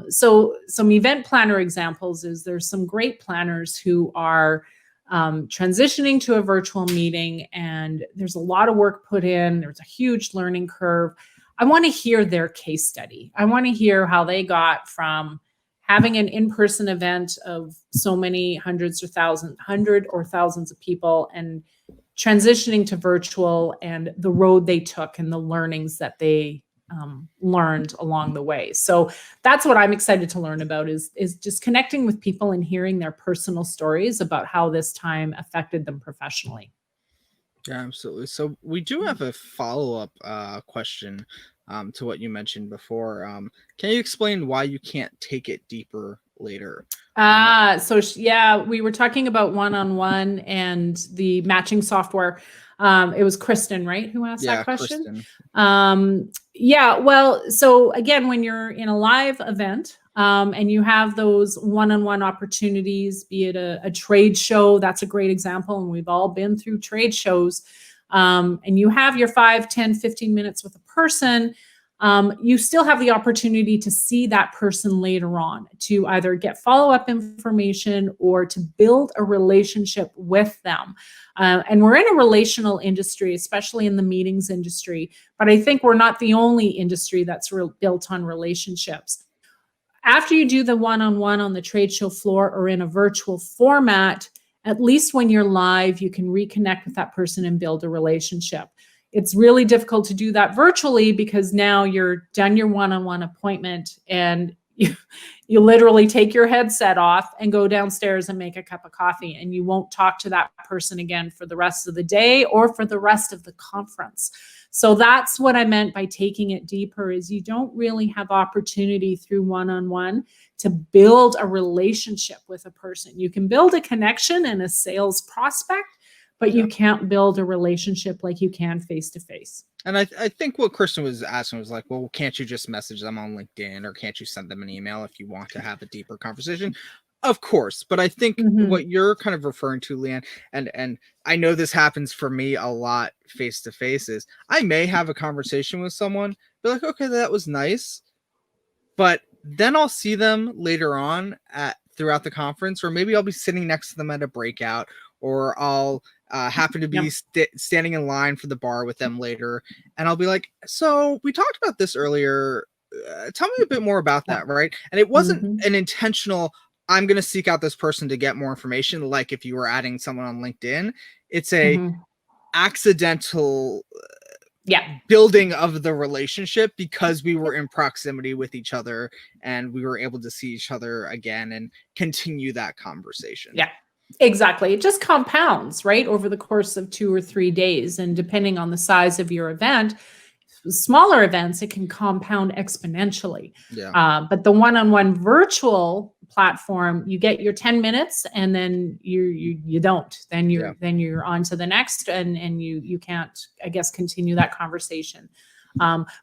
So some event planner examples is there's some great planners who are transitioning to a virtual meeting, and there's a lot of work put in. There's a huge learning curve. I want to hear their case study. I want to hear how they got from having an in-person event of so many hundreds or thousands of people and transitioning to virtual, and the road they took and the learnings that they learned along the way. So that's what I'm excited to learn about is just connecting with people and hearing their personal stories about how this time affected them professionally.
Yeah, absolutely. So we do have a follow-up question to what you mentioned before. Can you explain why you can't take it deeper later?
We were talking about one-on-one and the matching software. It was Kristen, right, who asked that question? Kristen. Well, so again, when you're in a live event and you have those one-on-one opportunities, be it a trade show, that's a great example. And we've all been through trade shows. And you have your 5, 10, 15 minutes with a person. You still have the opportunity to see that person later on, to either get follow-up information or to build a relationship with them. And we're in a relational industry, especially in the meetings industry, but I think we're not the only industry that's built on relationships. After you do the one-on-one on the trade show floor or in a virtual format, at least when you're live, you can reconnect with that person and build a relationship. It's really difficult to do that virtually because now you're done your one-on-one appointment and you literally take your headset off and go downstairs and make a cup of coffee, and you won't talk to that person again for the rest of the day or for the rest of the conference. So that's what I meant by taking it deeper, is you don't really have opportunity through one-on-one to build a relationship with a person. You can build a connection and a sales prospect, but you can't build a relationship like you can face-to-face.
And I think what Kristen was asking was like, well, can't you just message them on LinkedIn, or can't you send them an email if you want to have a deeper conversation? Of course. But I think what you're kind of referring to, Leanne, and I know this happens for me a lot face-to-face, is I may have a conversation with someone, be like, okay, that was nice. But then I'll see them later on throughout the conference, or maybe I'll be sitting next to them at a breakout, or I'll happen to be standing in line for the bar with them later, and I'll be like, so we talked about this earlier. Tell me a bit more about that, right? And it wasn't an intentional, I'm going to seek out this person to get more information, like if you were adding someone on LinkedIn. It's a accidental building of the relationship because we were in proximity with each other and we were able to see each other again and continue that conversation.
Yeah. Exactly. It just compounds, right, over the course of 2 or 3 days. And depending on the size of your event, smaller events, it can compound exponentially.
Yeah.
But the one-on-one virtual platform, you get your 10 minutes and then you don't. Then you're on to the next, and you can't, I guess, continue that conversation.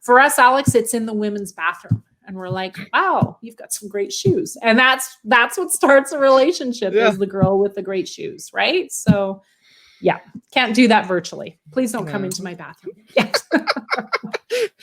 For us, Alex, it's in the women's bathroom. And we're like, wow, you've got some great shoes. And that's what starts a relationship, is the girl with the great shoes, right? So can't do that virtually. Please don't come into my bathroom. Yes.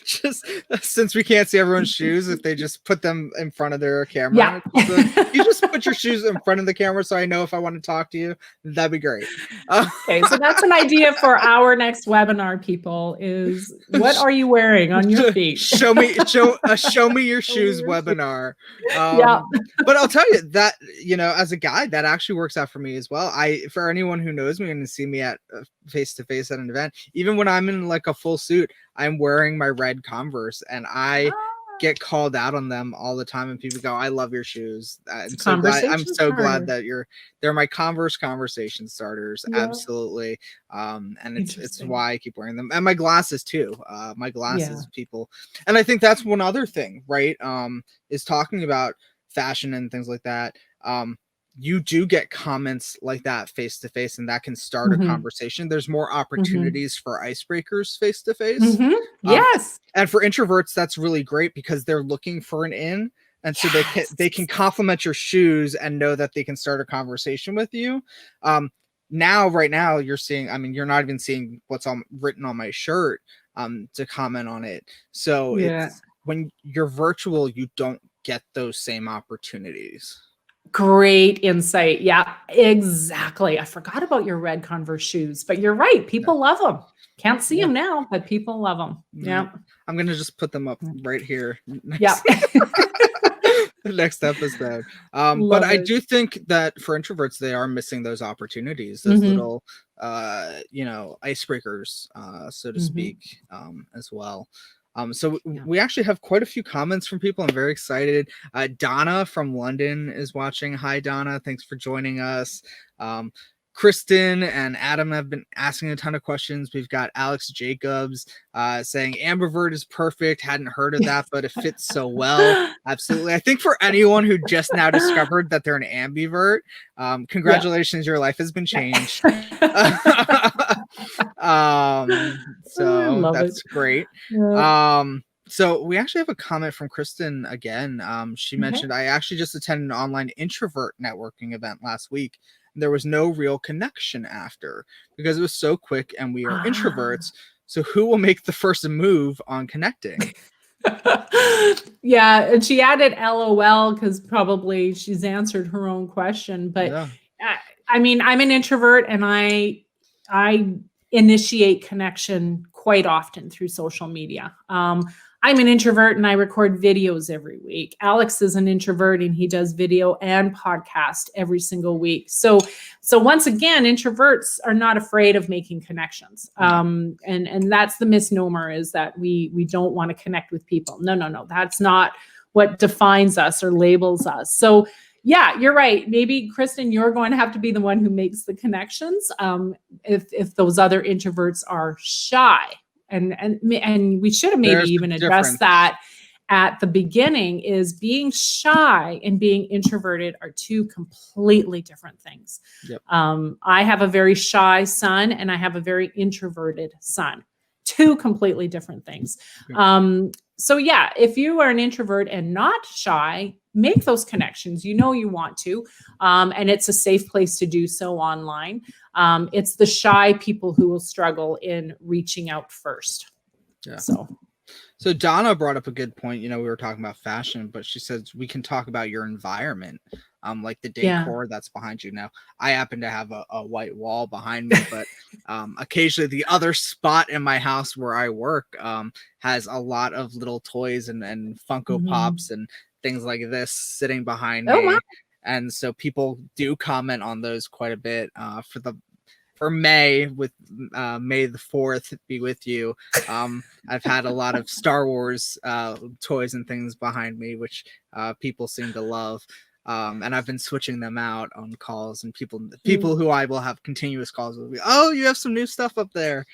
Just since we can't see everyone's shoes, if they just put them in front of their camera.
Yeah.
So you just put your shoes in front of the camera so I know if I want to talk to you. That'd be great.
Okay, so that's an idea for our next webinar, people, is what are you wearing on your feet?
show me your shoes webinar.
Yeah.
But I'll tell you that, as a guy, that actually works out for me as well. For anyone who knows me and see me at face-to-face at an event, even when I'm in like a full suit, I'm wearing my red Converse, and I get called out on them all the time, and people go, "I love your shoes." I'm so glad that they're my Converse conversation starters. Yeah. Absolutely. And it's why I keep wearing them, and my glasses too. My glasses, people, and I think that's one other thing, right? Is talking about fashion and things like that. You do get comments like that face to face, and that can start a conversation. There's more opportunities for icebreakers face to face.
Yes.
And for introverts, that's really great because they're looking for an in. And so they can compliment your shoes and know that they can start a conversation with you. Right now you're seeing, you're not even seeing what's written on my shirt to comment on it. So it's, when you're virtual, you don't get those same opportunities.
Great insight. Yeah, exactly. I forgot about your red Converse shoes, but you're right. People love them. Can't see them now, but people love them. Yeah.
I'm going to just put them up right here. Next episode. But I do think that for introverts, they are missing those opportunities, those little, icebreakers, so to speak, as well. So we actually have quite a few comments from people. I'm very excited. Donna from London is watching. Hi, Donna. Thanks for joining us. Kristen and Adam have been asking a ton of questions. We've got Alex Jacobs saying Ambivert is perfect. Hadn't heard of that, but it fits so well. Absolutely. I think for anyone who just now discovered that they're an ambivert, congratulations, your life has been changed. So that's great. So we actually have a comment from Kristen again. She mentioned, I actually just attended an online introvert networking event last week. There was no real connection after because it was so quick, and we are introverts. So who will make the first move on connecting?
Yeah, and she added LOL because probably she's answered her own question. But I'm an introvert, and I initiate connection quite often through social media. I'm an introvert and I record videos every week. Alex is an introvert and he does video and podcast every single week. So once again, introverts are not afraid of making connections. And that's the misnomer, is that we don't want to connect with people. No. That's not what defines us or labels us. So yeah, you're right. Maybe Kristen, you're going to have to be the one who makes the connections. If those other introverts are shy. And we should have maybe even addressed that at the beginning, is being shy and being introverted are two completely different things. Yep. I have a very shy son and I have a very introverted son. Two completely different things. Okay. So yeah, if you are an introvert and not shy, make those connections. You want to, and it's a safe place to do so online. It's the shy people who will struggle in reaching out first. Yeah.
So Donna brought up a good point. We were talking about fashion, but she says we can talk about your environment, like the decor that's behind you. Now, I happen to have a white wall behind me, but occasionally the other spot in my house where I work has a lot of little toys and Funko Pops and things like this sitting behind me. Wow. And so people do comment on those quite a bit. For May, with May the 4th be with you. I've had a lot of Star Wars toys and things behind me, which people seem to love. And I've been switching them out on calls, and people who I will have continuous calls with me. Oh, you have some new stuff up there.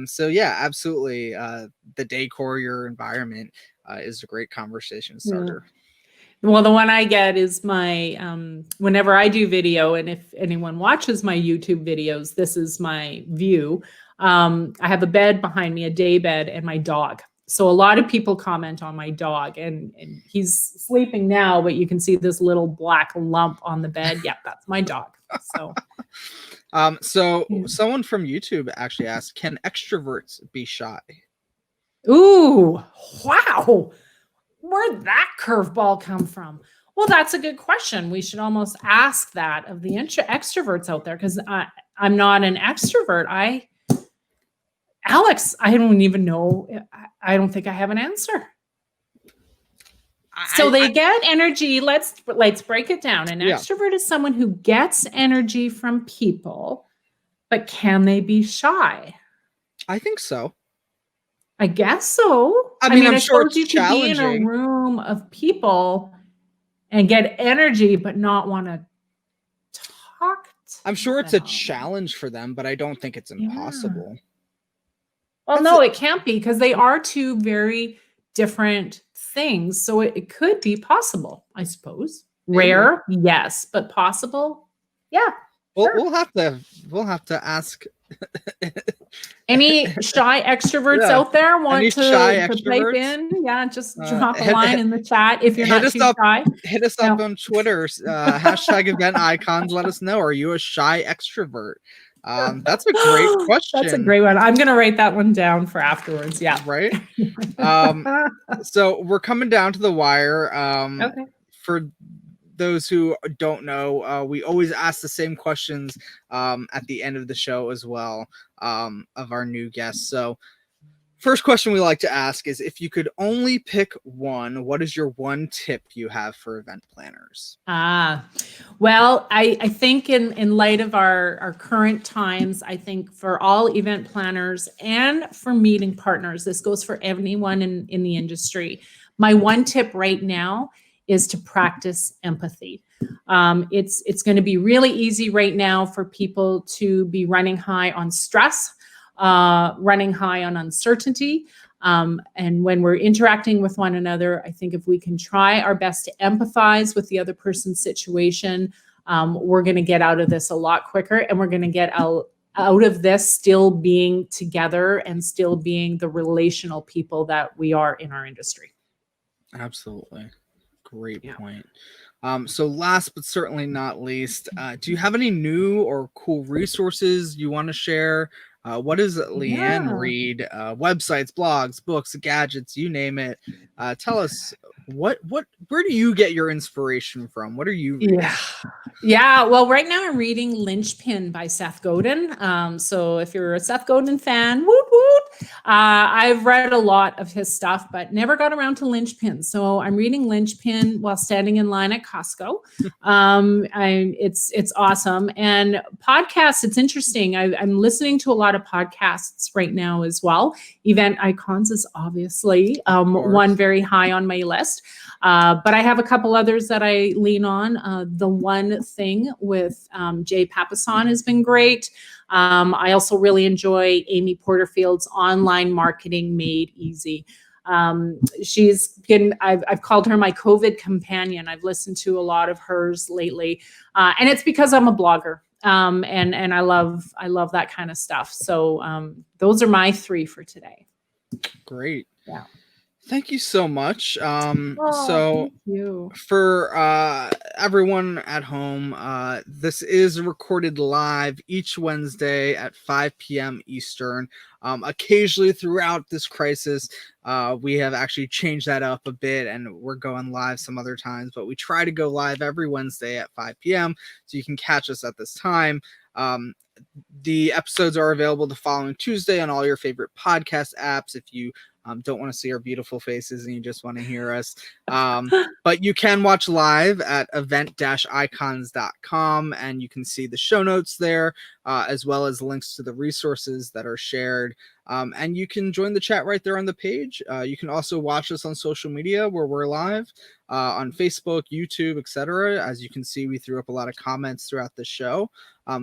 So yeah, absolutely. The decor, your environment is a great conversation starter.
Yeah. Well, the one I get is my, whenever I do video, and if anyone watches my YouTube videos, this is my view. I have a bed behind me, a day bed, and my dog. So a lot of people comment on my dog, and he's sleeping now, but you can see this little black lump on the bed. Yeah, that's my dog. So,
someone from YouTube actually asked, can extroverts be shy?
Ooh, wow. Where'd that curveball come from? Well, that's a good question. We should almost ask that of the extroverts out there, because I'm not an extrovert. Alex, I don't even know. I don't think I have an answer. So they get energy. Let's break it down. An extrovert is someone who gets energy from people, but can they be shy?
I think so.
I guess so.
I mean, I'm
I
sure
suppose
it's
you could be in a
challenging.
room of people and get energy, but not want to talk to
I'm sure it's a
them.
challenge for them, but I don't think it's impossible.
Well, no, it can't be, because they are two very different things. So it could be possible, I suppose.
Maybe.
Rare, yes, but possible, yeah.
Well,
Sure.
we'll have to ask.
Any shy extroverts out there want to pipe in? Yeah, just drop a line in the chat if you're not too shy.
Hit us up on Twitter, hashtag event icons. Let us know. Are you a shy extrovert? That's a great question.
That's a great one. I'm gonna write that one down for afterwards. Yeah.
Right. So we're coming down to the wire.
Okay.
For those who don't know, we always ask the same questions at the end of the show as well, of our new guests. So first question we like to ask is, if you could only pick one, what is your one tip you have for event planners?
Well, I think in light of our current times, I think for all event planners and for meeting partners, this goes for anyone in the industry. My one tip right now is to practice empathy. It's going to be really easy right now for people to be running high on stress, running high on uncertainty. And when we're interacting with one another, I think if we can try our best to empathize with the other person's situation, we're going to get out of this a lot quicker, and we're going to get out of this still being together and still being the relational people that we are in our industry.
Absolutely. Great point. So last but certainly not least, do you have any new or cool resources you want to share? What does Leanne read? Websites, blogs, books, gadgets, you name it. Tell us where do you get your inspiration from? What are you reading?
Yeah. Well, right now I'm reading Linchpin by Seth Godin. So if you're a Seth Godin fan, woot woot. I've read a lot of his stuff, but never got around to Linchpin. So I'm reading Linchpin while standing in line at Costco. It's awesome. And podcasts, it's interesting. I'm listening to a lot of podcasts right now as well. Event Icons is obviously one very high on my list. But I have a couple others that I lean on. The One Thing with Jay Papasan has been great. I also really enjoy Amy Porterfield's Online Marketing Made Easy. She's been, I've called her my COVID companion. I've listened to a lot of hers lately. And it's because I'm a blogger. And I love that kind of stuff. So those are my three for today.
Great.
Yeah.
Thank you so much.
Thank you.
For everyone at home, this is recorded live each Wednesday at 5 p.m. Eastern. Occasionally throughout this crisis, we have actually changed that up a bit, and we're going live some other times, but we try to go live every Wednesday at 5 p.m. so you can catch us at this time. The episodes are available the following Tuesday on all your favorite podcast apps if you don't want to see our beautiful faces and you just want to hear us. But you can watch live at event-icons.com, and you can see the show notes there, as well as links to the resources that are shared. And you can join the chat right there on the page. You can also watch us on social media where we're live on Facebook, YouTube, etc. As you can see, we threw up a lot of comments throughout the show.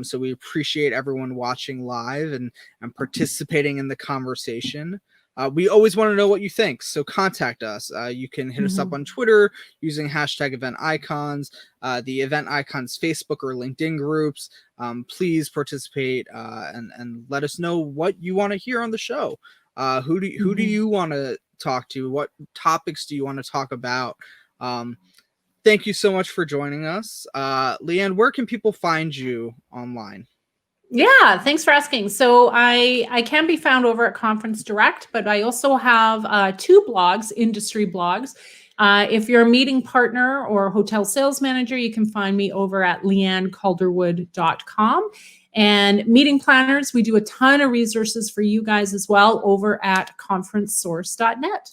So we appreciate everyone watching live and participating in the conversation. We always want to know what you think, so contact us. You can hit us up on Twitter using hashtag event icons, the Event Icons Facebook or LinkedIn groups. Please participate and let us know what you want to hear on the show. Who do you want to talk to? What topics do you want to talk about? Thank you so much for joining us. Leanne, where can people find you online?
Yeah, thanks for asking. So I can be found over at Conference Direct, but I also have 2 blogs, industry blogs. If you're a meeting partner or hotel sales manager, you can find me over at leannecalderwood.com. And meeting planners, we do a ton of resources for you guys as well over at conferencesource.net.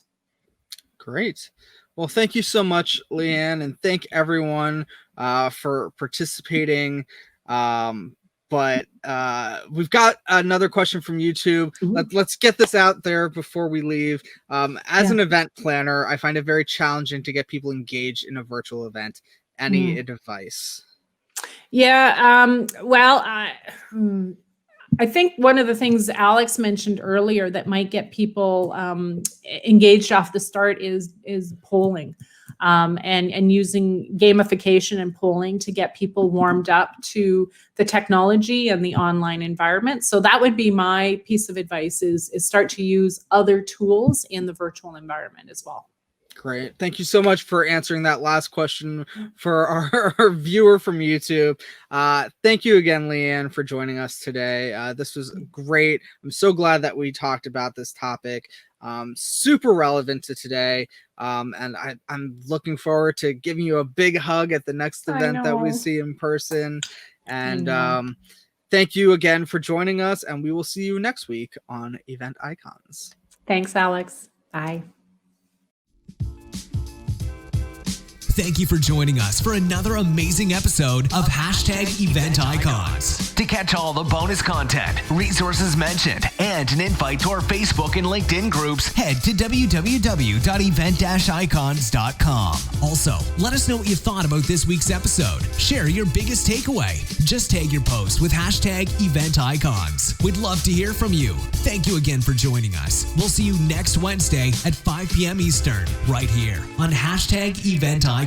Great. Well, thank you so much, Leanne, and thank everyone for participating. But we've got another question from YouTube. Let's get this out there before we leave. As an event planner, I find it very challenging to get people engaged in a virtual event. Any advice?
Yeah, well, I think one of the things Alex mentioned earlier that might get people engaged off the start is polling, and using gamification and polling to get people warmed up to the technology and the online environment. So that would be my piece of advice: is start to use other tools in the virtual environment as well.
Great. Thank you so much for answering that last question for our viewer from YouTube. Thank you again, Leanne, for joining us today. This was great. I'm so glad that we talked about this topic. Super relevant to today. And I'm looking forward to giving you a big hug at the next event that we see in person. And thank you again for joining us. And we will see you next week on Event Icons.
Thanks, Alex. Bye.
Thank you for joining us for another amazing episode of #Event Icons.
To catch all the bonus content, resources mentioned, and an invite to our Facebook and LinkedIn groups,
Head to www.event-icons.com. Also, let us know what you thought about this week's episode. Share your biggest takeaway. Just tag your post with #Event Icons. We'd love to hear from you. Thank you again for joining us. We'll see you next Wednesday at 5 p.m. Eastern, right here on #Event Icons.